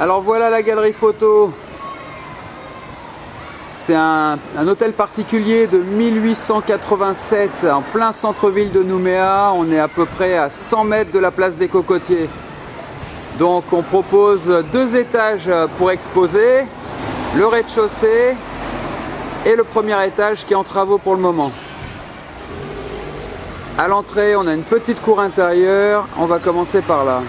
Alors voilà la galerie photo. C'est un hôtel particulier de 1887 en plein centre-ville de Nouméa. On est à peu près à 100 mètres de la place des Cocotiers. Donc on propose 2 étages pour exposer, le rez-de-chaussée et le premier étage qui est en travaux pour le moment. À l'entrée, on a une petite cour intérieure. On va commencer par là.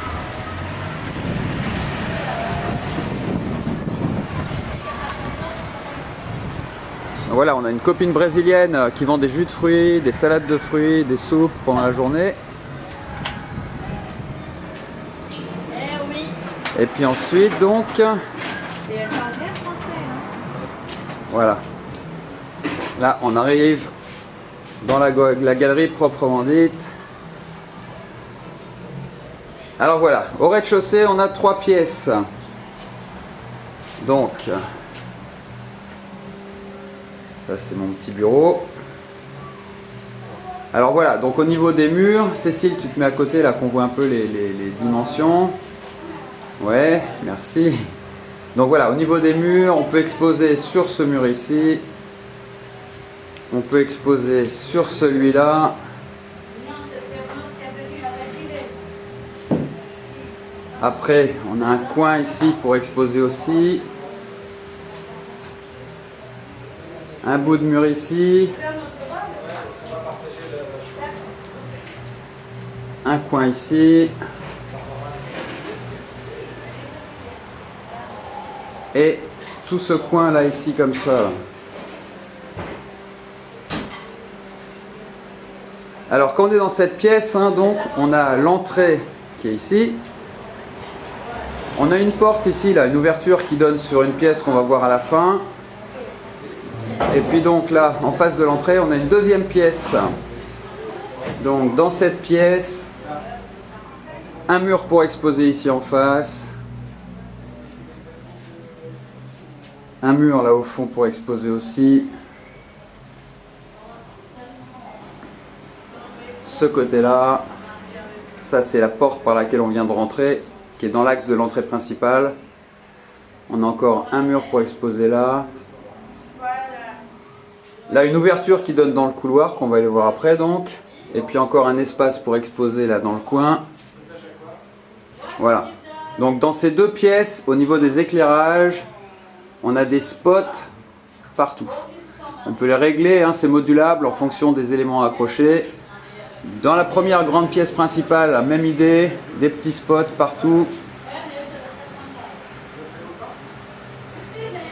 Voilà, on a une copine brésilienne qui vend des jus de fruits, des salades de fruits, des soupes pendant la journée. Et puis ensuite, donc... Voilà. Là, on arrive dans la galerie proprement dite. Alors voilà, au rez-de-chaussée, on a 3 pièces. Donc... ça c'est mon petit bureau. Alors voilà, donc au niveau des murs, Cécile, tu te mets à côté là qu'on voit un peu les dimensions. Ouais, merci. Donc voilà, au niveau des murs, on peut exposer sur ce mur ici. On peut exposer sur celui-là. Après, on a un coin ici pour exposer aussi. Un bout de mur ici. Un coin ici. Et tout ce coin là ici comme ça. Alors quand on est dans cette pièce, hein, donc on a l'entrée qui est ici. On a une porte ici, là, une ouverture qui donne sur une pièce qu'on va voir à la fin. Et puis donc là, en face de l'entrée, on a une deuxième pièce. Donc dans cette pièce, un mur pour exposer ici en face. Un mur là au fond pour exposer aussi. Ce côté-là, ça c'est la porte par laquelle on vient de rentrer, qui est dans l'axe de l'entrée principale. On a encore un mur pour exposer là. Là, une ouverture qui donne dans le couloir, qu'on va aller voir après donc. Et puis encore un espace pour exposer là dans le coin. Voilà. Donc dans ces 2 pièces, au niveau des éclairages, on a des spots partout. On peut les régler, hein, c'est modulable en fonction des éléments accrochés. Dans la première grande pièce principale, la même idée, des petits spots partout.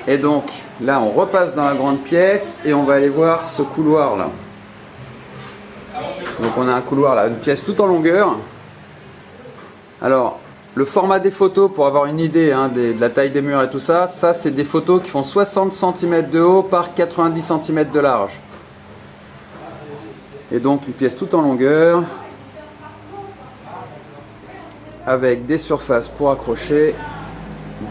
Et donc, là, on repasse dans la grande pièce et on va aller voir ce couloir là. Donc, on a un couloir là, une pièce tout en longueur. Alors, le format des photos, pour avoir une idée hein, de la taille des murs et tout ça, ça c'est des photos qui font 60 cm de haut par 90 cm de large. Et donc, une pièce tout en longueur, avec des surfaces pour accrocher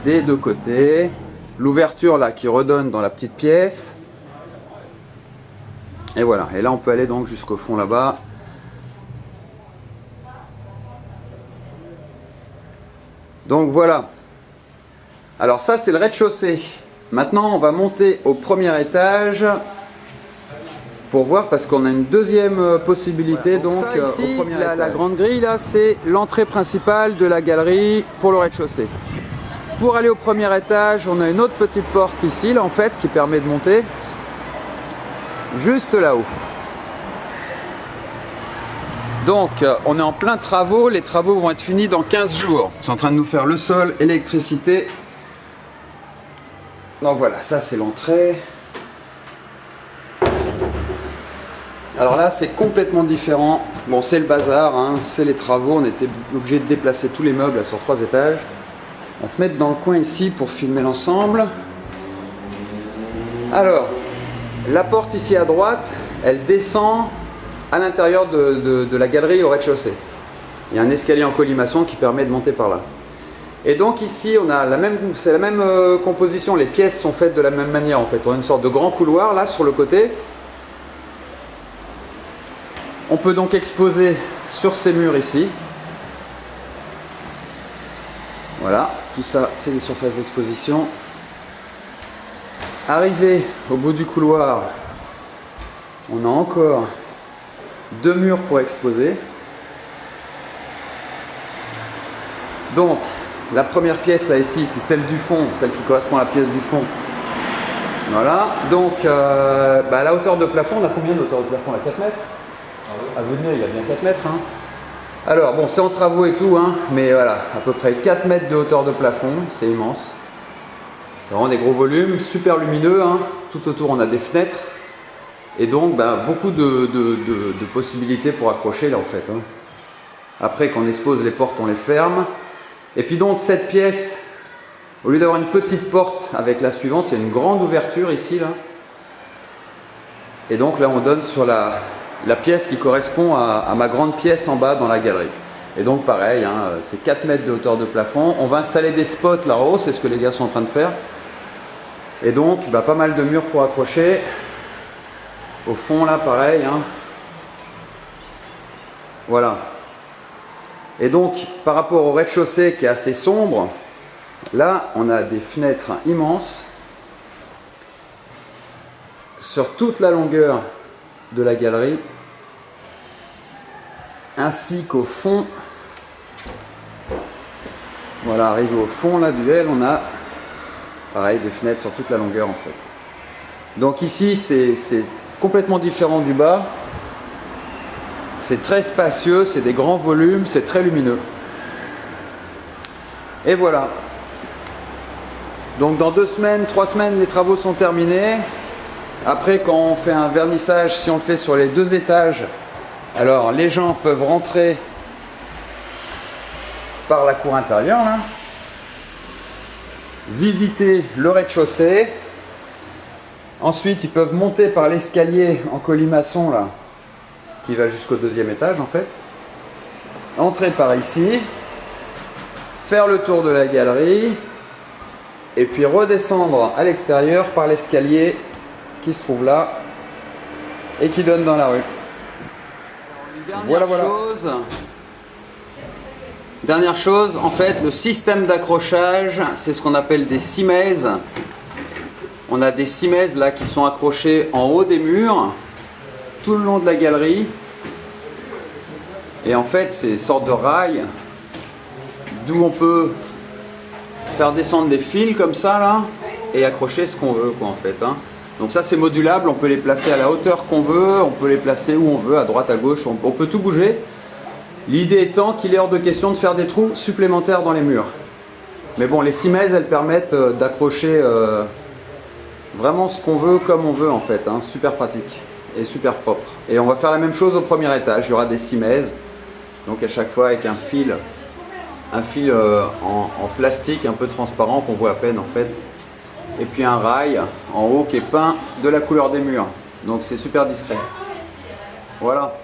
des 2 côtés. L'ouverture là qui redonne dans la petite pièce. Et voilà. Et là on peut aller donc jusqu'au fond là-bas. Donc voilà. Alors ça c'est le rez-de-chaussée. Maintenant on va monter au premier étage pour voir parce qu'on a une deuxième possibilité. Donc ça, ici, la grande grille là c'est l'entrée principale de la galerie pour le rez-de-chaussée. Pour aller au premier étage, on a une autre petite porte ici, là en fait, qui permet de monter juste là-haut. Donc, on est en plein travaux. Les travaux vont être finis dans 15 jours. Ils sont en train de nous faire le sol, l'électricité. Donc voilà, ça c'est l'entrée. Alors là, c'est complètement différent. Bon, c'est le bazar, hein, c'est les travaux. On était obligé de déplacer tous les meubles là, sur 3 étages. On va se mettre dans le coin ici pour filmer l'ensemble. Alors, la porte ici à droite, elle descend à l'intérieur de la galerie au rez-de-chaussée. Il y a un escalier en colimaçon qui permet de monter par là. Et donc ici, on a c'est la même composition. Les pièces sont faites de la même manière en fait. On a une sorte de grand couloir là sur le côté. On peut donc exposer sur ces murs ici. Voilà, tout ça c'est des surfaces d'exposition. Arrivé au bout du couloir, on a encore 2 murs pour exposer. Donc la première pièce là ici, c'est celle du fond, celle qui correspond à la pièce du fond. Voilà, donc à la hauteur de plafond, on a combien de hauteur de plafond là? 4 mètres? À vue de nez, il y a bien 4 mètres. Hein. Alors bon, c'est en travaux et tout, hein, mais voilà, à peu près 4 mètres de hauteur de plafond, c'est immense. C'est vraiment des gros volumes, super lumineux, hein. Tout autour on a des fenêtres. Et donc beaucoup de possibilités pour accrocher là en fait. Hein. Après qu'on expose les portes, on les ferme. Et puis donc cette pièce, au lieu d'avoir une petite porte avec la suivante, il y a une grande ouverture ici là. Et donc là on donne sur la pièce qui correspond à ma grande pièce en bas dans la galerie. Et donc pareil, hein, c'est 4 mètres de hauteur de plafond. On va installer des spots là en haut, c'est ce que les gars sont en train de faire. Et donc pas mal de murs pour accrocher. Au fond là pareil. Hein. Voilà. Et donc par rapport au rez-de-chaussée qui est assez sombre, là on a des fenêtres immenses sur toute la longueur de la galerie, ainsi qu'au fond. Voilà, arrivé au fond là du L, on a pareil des fenêtres sur toute la longueur en fait. Donc ici c'est complètement différent du bas. C'est très spacieux, c'est des grands volumes, c'est très lumineux. Et voilà. Donc dans 2 semaines, 3 semaines, les travaux sont terminés. Après, quand on fait un vernissage, si on le fait sur les 2 étages, alors les gens peuvent rentrer par la cour intérieure, là, visiter le rez-de-chaussée. Ensuite, ils peuvent monter par l'escalier en colimaçon, là, qui va jusqu'au 2e étage, en fait. Entrer par ici, faire le tour de la galerie, et puis redescendre à l'extérieur par l'escalier qui se trouve là et qui donne dans la rue. Voilà. Dernière chose, en fait, le système d'accrochage, c'est ce qu'on appelle des simèzes. On a des simèzes là qui sont accrochés en haut des murs, tout le long de la galerie. Et en fait, c'est une sorte de rail d'où on peut faire descendre des fils comme ça là et accrocher ce qu'on veut quoi en fait. Hein. Donc ça c'est modulable, on peut les placer à la hauteur qu'on veut, on peut les placer où on veut, à droite, à gauche, on peut tout bouger. L'idée étant qu'il est hors de question de faire des trous supplémentaires dans les murs. Mais bon, les simèzes elles permettent d'accrocher vraiment ce qu'on veut comme on veut en fait. Hein. Super pratique et super propre. Et on va faire la même chose au premier étage, il y aura des simèzes. Donc à chaque fois avec un fil en plastique un peu transparent qu'on voit à peine en fait. Et puis un rail en haut qui est peint de la couleur des murs. Donc c'est super discret. Voilà.